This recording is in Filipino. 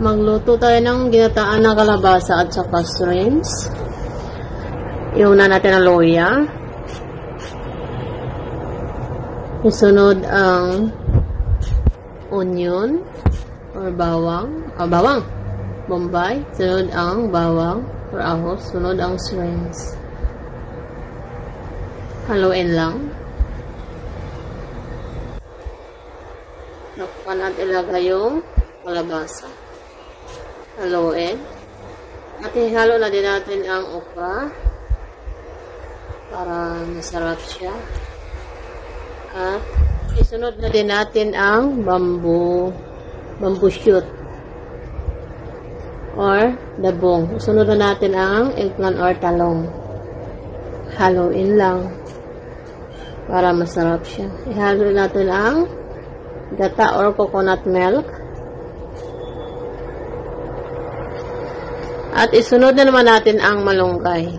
Magluto tayo ng ginataan na kalabasa at saka shrimps. Iuna natin ang loya. Isunod ang onion or bawang. Bawang. Bombay. Sunod ang bawang or ahos. Sunod ang shrimps. Haluin lang. Nakuha natin ilagay yung kalabasa. Haluin. At ihalo na din natin ang okra para masarap siya. At isunod na din natin ang bamboo shoot or dabong. Isunod na natin ang eggplant or talong. Haluin lang para masarap siya. Ihalo natin ang gata or coconut milk. At isunod na naman natin ang malunggay.